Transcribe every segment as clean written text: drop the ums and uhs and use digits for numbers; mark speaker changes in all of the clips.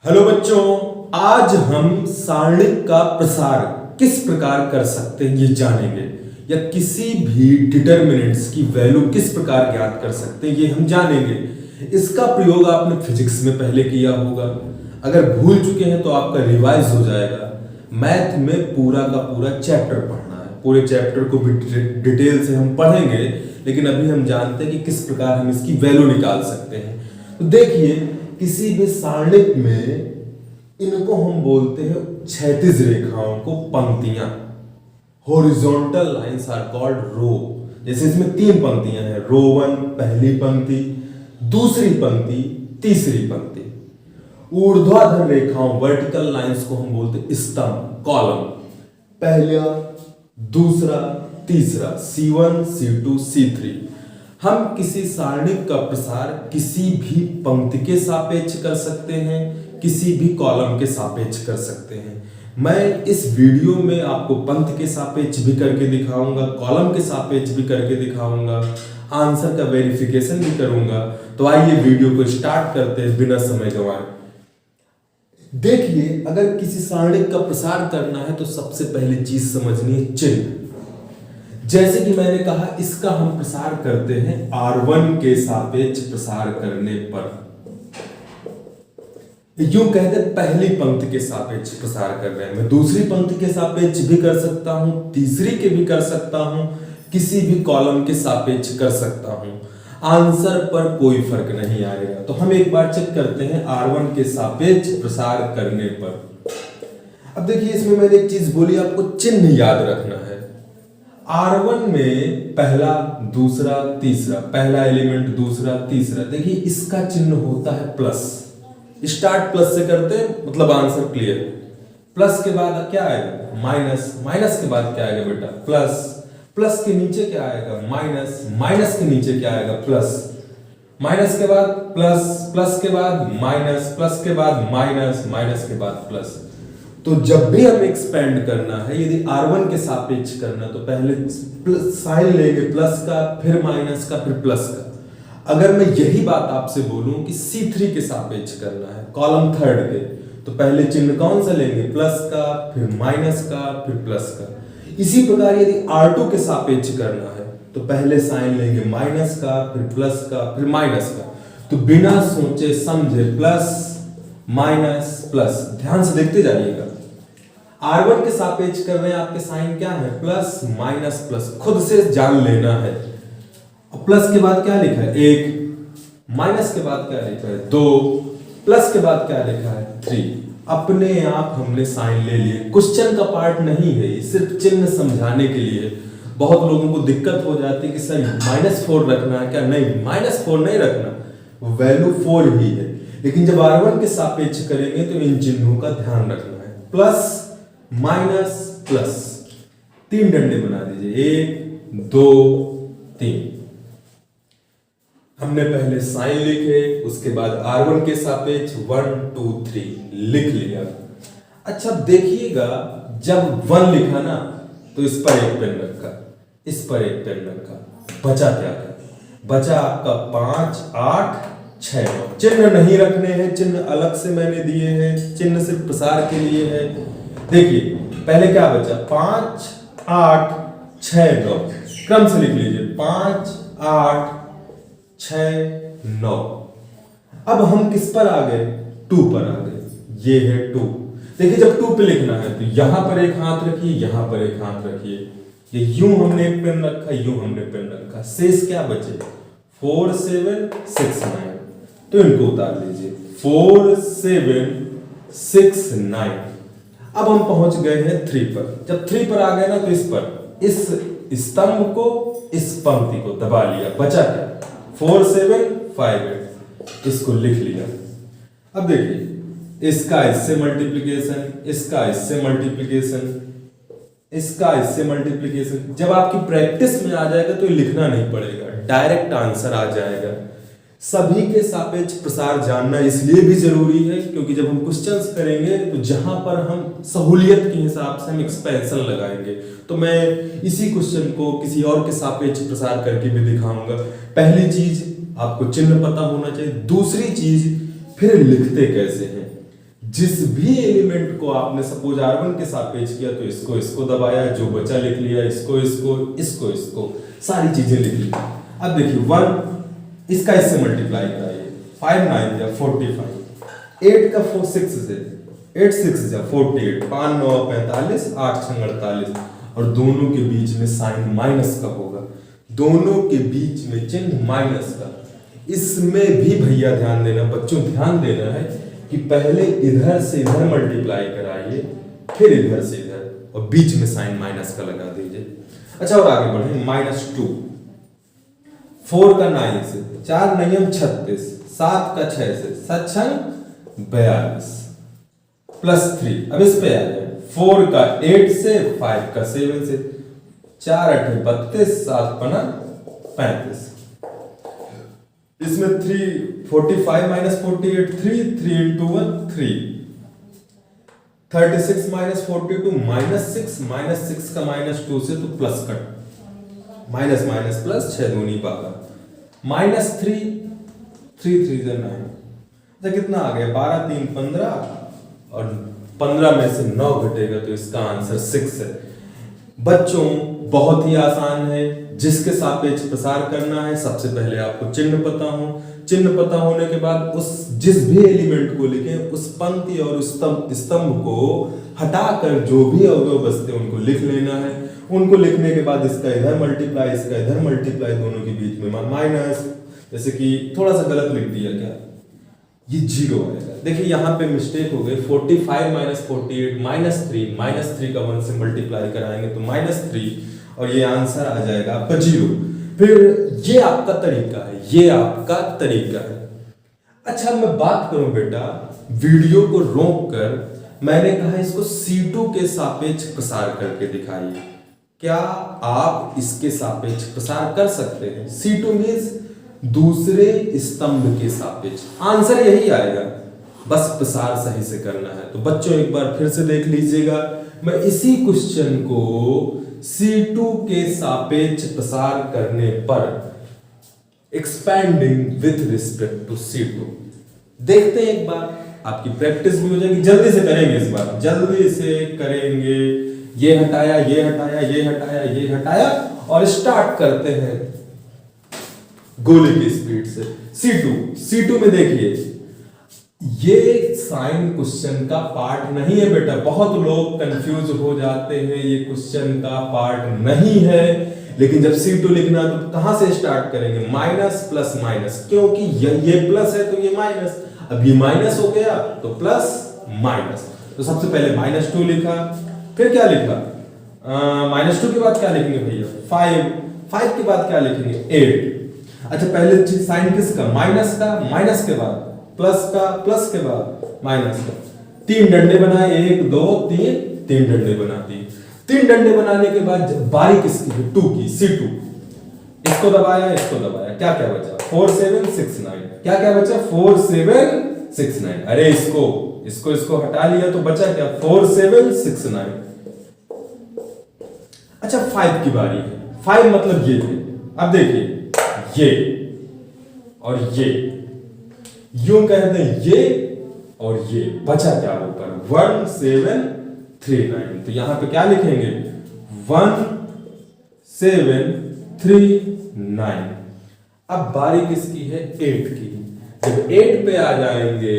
Speaker 1: Hello बच्चों, आज हम सारणिक का प्रसार किस प्रकार कर सकते हैं ये जानेंगे, या किसी भी डिटरमिनेंट्स की वैल्यू किस प्रकार ज्ञात कर सकते हैं ये हम जानेंगे। इसका प्रयोग आपने फिजिक्स में पहले किया होगा, अगर भूल चुके हैं तो आपका रिवाइज हो जाएगा। मैथ में पूरा का पूरा चैप्टर पढ़ना है, पूरे चैप्टर को भी डिटेल से हम पढ़ेंगे, लेकिन अभी हम जानते हैं कि किस प्रकार हम इसकी वैल्यू निकाल सकते हैं। तो देखिए, किसी भी सारणिक में इनको हम बोलते हैं क्षैतिज रेखाओं को पंक्तियां। हॉरिजॉन्टल लाइंस आर कॉल्ड रो। जैसे इसमें 3 पंक्तियां हैं, रो 1 पहली पंक्ति, दूसरी पंक्ति, तीसरी पंक्ति। ऊर्ध्वाधर रेखाओं वर्टिकल लाइंस को हम बोलते हैं स्तंभ, कॉलम। पहला, दूसरा, तीसरा, C1 C2 C3। हम किसी सारणिक का प्रसार किसी भी पंक्ति के सापेक्ष कर सकते हैं, किसी भी कॉलम के सापेक्ष कर सकते हैं। मैं इस वीडियो में आपको पंक्ति के सापेक्ष भी करके दिखाऊंगा, कॉलम के सापेक्ष भी करके दिखाऊंगा, आंसर का वेरिफिकेशन भी करूंगा। तो आइए वीडियो को स्टार्ट करते हैं बिना समय गंवाए। देखिए, अगर किसी सारणिक का प्रसार करना है तो सबसे पहली चीज समझनी है चिन्ह। जैसे कि मैंने कहा, इसका हम प्रसार करते हैं R1 के सापेक्ष प्रसार करने पर। यूं कहते हैं पहली पंक्ति के सापेक्ष प्रसार कर रहे हैं। मैं दूसरी पंक्ति के सापेक्ष भी कर सकता हूं, तीसरी के भी कर सकता हूं, किसी भी कॉलम के सापेक्ष कर सकता हूं। आंसर पर कोई फर्क नहीं आएगा। तो हम एक बार चेक करते हैं R1 के सापेक्ष प्रसार करने पर। अब देखिए, इसमें मैंने एक चीज बोली, आपको चिन्ह याद रखना है। R1 में पहला, दूसरा, तीसरा, पहला एलिमेंट, दूसरा, तीसरा। देखिए, इसका चिन्ह होता है प्लस। स्टार्ट प्लस से करते हैं, मतलब आंसर क्लियर। प्लस के बाद क्या आएगा? माइनस। माइनस के बाद क्या आएगा बेटा? प्लस। प्लस के नीचे क्या आएगा? माइनस। माइनस के नीचे क्या आएगा? प्लस। माइनस के बाद प्लस, प्लस के बाद माइनस, प्लस के बाद माइनस, माइनस के बाद प्लस। तो जब भी हमें एक्सपेंड करना है, यदि R1 के सापेक्ष करना, तो पहले साइन लेंगे प्लस का, फिर माइनस का, फिर प्लस का। अगर मैं यही बात आपसे बोलूं कि C3 के सापेक्ष करना है, कॉलम थर्ड के, तो पहले चिन्ह कौन सा लेंगे? प्लस का, फिर माइनस का, फिर प्लस का। इसी प्रकार यदि R2 के सापेक्ष करना है, तो पहले साइन लेंगे माइनस का, फिर प्लस का, फिर माइनस का। तो बिना सोचे समझे प्लस माइनस प्लस, ध्यान से देखते जाइएगा। R1 के सापेक्ष कर रहे हैं, आपके साइन क्या है? प्लस माइनस प्लस, खुद से जान लेना है। प्लस के बाद क्या लिखा है? 1। माइनस के बाद क्या लिखा है? 2। प्लस के बाद क्या लिखा है? 3। अपने आप हमने साइन ले लिए। क्वेश्चन का पार्ट नहीं है, सिर्फ चिन्ह समझाने के लिए। बहुत लोगों को दिक्कत हो जाती है कि सर -4 रखना है क्या? नहीं, -4 नहीं रखना, वैल्यू 4 ही है। लेकिन जब R1 के सापेक्ष करेंगे तो इन चिन्हों का ध्यान रखना है। प्लस माइनस प्लस, 3 डंडे बना दीजिए, 1 2 3। हमने पहले साइन लिखे, उसके बाद R1 के सापेक्ष 1 2 3 लिख लिया। अच्छा देखिएगा, जब 1 लिखा ना, तो इस पर एक पेन रखा, इस पर एक पेन रखा, बचा क्या था? बचा आपका 5 8 6 9। चिन्ह नहीं रखने हैं, चिन्ह अलग से मैंने दिए हैं, चिन्ह सिर्फ प्रसार के लिए है। देखिए, पहले क्या बचा? 5 8 6 9। क्रम से लिख लीजिए, 5 8 6 9। अब हम किस पर आ गए? 2 पर आ गए। ये है 2। देखिए, जब 2 पे लिखना है तो यहां पर एक हाथ रखिए, यहां पर एक हाथ रखिए। ये यूं हमने एक पेन रखा, यूं हमने पेन रखा। शेष क्या बचे? 4 7 6 9। तो इनको उतार लीजिए, 4 7 6 9। अब हम पहुंच गए हैं 3 पर। जब 3 पर आ गए ना, तो इस पर, इस स्तंभ को, इस पंक्ति को दबा लिया। बचा क्या? 4 7 5 8। इसको लिख लिया। अब देखिए, इसका इससे मल्टीप्लिकेशन, इसका इससे मल्टीप्लिकेशन, इसका इससे मल्टीप्लिकेशन। जब आपकी प्रैक्टिस में आ जाएगा तो ये लिखना नहीं पड़ेगा, डायरेक्ट आंसर आ जाएगा। सभी के सापेक्ष प्रसार जानना इसलिए भी जरूरी है क्योंकि जब हम क्वेश्चंस करेंगे तो जहां पर हम सहूलियत के हिसाब से हम एक्सपेंशन लगाएंगे। तो मैं इसी क्वेश्चन को किसी और के सापेक्ष प्रसार करके भी दिखाऊंगा। पहली चीज आपको चिन्ह पता होना चाहिए, दूसरी चीज फिर लिखते कैसे हैं। जिस भी एलिमेंट को आपने सपोज R1 के सापेक्ष किया तो इसको इसको दबाया, जो बचा लिख लिया, इसको इसको इसको इसको, सारी चीजें लिख ली। अब देखिए 1 इसका इससे मल्टीप्लाई कराइए, 5 9 या 45, 8 का 4 6 से 8 6 जा 48, 5 9 45, 8 6 48, और दोनों के बीच में साइन माइनस का होगा, दोनों के बीच में चिन्ह माइनस का। इसमें भी भैया ध्यान देना, बच्चों ध्यान देना है कि पहले इधर से इधर मल्टीप्लाई कराइए, फिर इधर से इधर, और बीच में साइन माइनस का लगा दीजिए। अच्छा, और आगे बढ़े, -2, 4 का 9 से, 4 9 36, 7 का 6 से, 7 6 42, +3। अब इस पे आ जाए, 4 का 8 से, 5 का 7 से, 4 8 32, 7 5 35। इसमें 3 45 - 48 3 3 × 1 3, 36 - 42 -6 का -2 से तो plus cut, minus minus plus, 6 दूनी 12, -3 3 3 9, तो कितना आ गया, 12 3 15, और 15 में से 9 घटेगा तो इसका आंसर 6 है। बच्चों बहुत ही आसान है, जिसके सापेक्ष प्रसार करना है सबसे पहले आपको चिन्ह पता हो, चिन्ह पता होने के बाद उस जिस भी एलिमेंट को लिखें उस पंक्ति और उस स्तंभ को हटाकर जो भी अवयव बचते हैं उनको लिख लेना है। उनको लिखने के बाद इसका इधर मल्टीप्लाई, इसका इधर मल्टीप्लाई, दोनों के बीच में माइनस, जैसे कि थोड़ा सा गलत लिख दिया क्या, ये 0 आएगा। देखिए यहाँ पे मिस्टेक हो गई, 45 - 48 -3 का 1 से मल्टीप्लाई कराएंगे तो -3, और ये आंसर आ जाएगा आपका 0। फिर ये आपका तरीका है, ये आपका तरीका है। अच्छा, मैं बात करूं बेटा, वीडियो को रोक कर मैंने कहा इसको C2 के सापेक्ष प्रसार करके दिखाइए। क्या आप इसके सापेक्ष प्रसार कर सकते हैं? C2 मींस दूसरे स्तंभ के सापेक्ष, आंसर यही आएगा, बस प्रसार सही से करना है। तो बच्चों एक बार फिर से देख लीजिएगा, मैं इसी क्वेश्चन को C2 के सापेक्ष प्रसार करने पर expanding with respect to C2 देखते हैं एक बार, आपकी प्रैक्टिस भी हो जाएगी। जल्दी से करेंगे इस बार, जल्दी से करेंगे। ये हटाया, ये हटाया, ये हटाया, ये हटाया, और स्टार्ट करते हैं गोले की स्पीड से। C2 में देखिए, ये साइन क्वेश्चन का पार्ट नहीं है बेटा, बहुत लोग कंफ्यूज हो जाते हैं, ये क्वेश्चन का पार्ट नहीं है। लेकिन जब C2 लिखना तो कहां से स्टार्ट करेंगे, माइनस प्लस माइनस, क्योंकि ये प्लस है तो ये माइनस, अब ये माइनस हो गया तो प्लस माइनस। तो सबसे पहले -2 लिखा, फिर क्या लिखा, -2 के बाद क्या लिखेंगे भैया, 5 के बाद क्या लिखेंगे, 8। अच्छा, पहले साइन किसका, माइनस का, माइनस के बाद प्लस का, प्लस के बाद माइनस का। 3 डंडे बनाए, 1 2 3, 3 डंडे बना दिए। 3 डंडे बनाने के बाद बारी किसकी है, 2 की, C2। इसको दबाया, इसको दबाया, क्या क्या बचा, 4 7 6 9, क्या क्या बचा, 4 7 6 9। अरे इसको हटा लिया तो बचा क्या, 4 7 6 9। अच्छा, 5 की बारी है, 5 मतलब ये है। अब देखिए, ये और ये यूं कहते हैं, ये और ये, बचा क्या ऊपर, 1 7 3 9। तो यहां पे क्या लिखेंगे, 1 7 3 9। अब बारी किसकी है, 8 की। जब 8 पे आ जाएंगे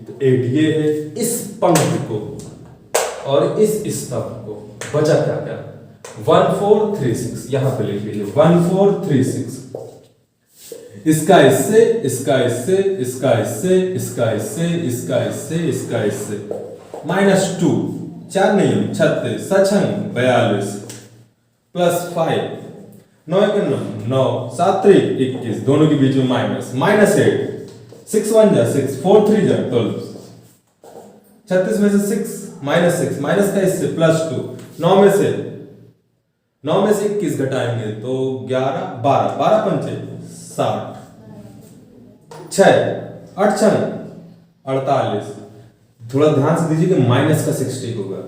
Speaker 1: तो 8 ये है, इस पंक्ति को और इस स्तंभ को, बचा क्या क्या, 1 4 3 6। यहां पे लिख लीजिए 1 4 3 6। इसका इससे, इसका इससे, इसका इससे, इसका इससे, इसका इससे, इसका इससे, -2, 4 नहीं 36, 6 42, +5, 9 1 9, 7 3 21, दोनों के बीच में -8, 6 1 जा 6, 4 3 जा 12, 36 में से 6 -6, माइनस का इससे +2, 9 में से 21 घटाएंगे तो 11 12, 12 पंचे 60, 6 8 6 48। थोड़ा ध्यान से दीजिए कि माइनस का 60 होगा,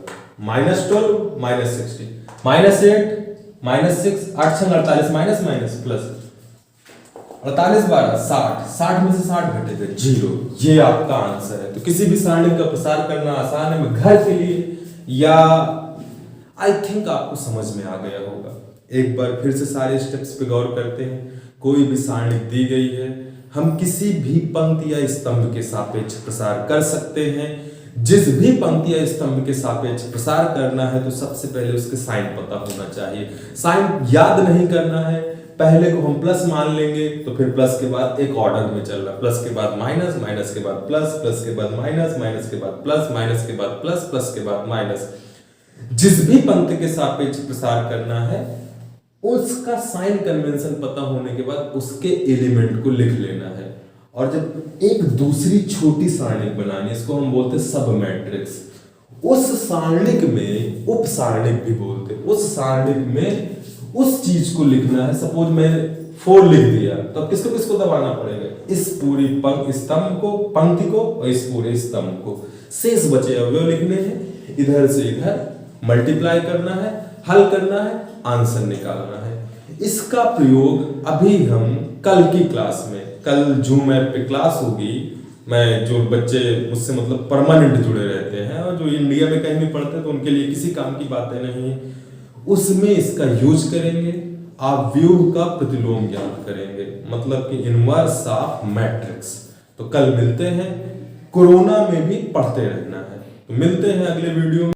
Speaker 1: -12 -60, -8 -6, 8 6 48, माइनस माइनस प्लस 48 12 60, 60 में से 60 घटेगा 0। ये आपका आंसर है। तो किसी भी सारणी का प्रसार करना आसान है। मैं घर के लिए या आई थिंक आपको समझ में आ गया होगा। एक बार फिर से सारे स्टेप्स पे गौर करते हैं। कोई भी सारणी दी गई है, हम किसी भी पंक्ति या स्तंभ के सापेक्ष प्रसार कर सकते हैं। जिस भी पंक्ति या स्तंभ के सापेक्ष प्रसार करना है तो सबसे पहले उसके साइन पता होना चाहिए। साइन याद नहीं करना है, पहले को हम प्लस मान लेंगे तो फिर प्लस के बाद एक ऑर्डर में चल रहा, प्लस के बाद माइनस, माइनस के बाद प्लस, प्लस के बाद माइनस, माइनस के बाद प्लस, माइनस के बाद प्लस, प्लस के बाद माइनस। जिस भी पंक्ति के सापेक्ष प्रसार करना है उसका साइन कन्वेंशन पता होने के बाद उसके एलिमेंट को लिख लेना है। और जब एक दूसरी छोटी सारणिक बनानी, इसको हम बोलते हैं सब मैट्रिक्स। उस सारणिक में उप सारणिक भी बोलते हैं। उस सारणिक में उस चीज को लिखना है। सपोज मैं 4 लिख दिया तो अब किसको किसको दबाना पड़ेगा? इस पूरी स्तंभ को, पंक्ति को और इस पूरे स्तंभ को। शेष बचे अवयव लिखने हैं, इधर से इधर मल्टीप्लाई करना है, हल करना है, आंसर निकालना है। इसका प्रयोग अभी हम कल की क्लास में, कल जूम ऐप पे क्लास होगी, मैं जो बच्चे मुझसे मतलब परमानेंट जुड़े रहते हैं और जो इंडिया में कहीं भी पढ़ते हैं तो उनके लिए किसी काम की बातें नहीं है, उसमें इसका यूज करेंगे। आप व्यूह का प्रतिलोम ज्ञात करेंगे, मतलब कि इनवर्स ऑफ मैट्रिक्स। तो कल मिलते हैं। कोरोना में भी पढ़ते रहना है। तो मिलते हैं अगले वीडियो में।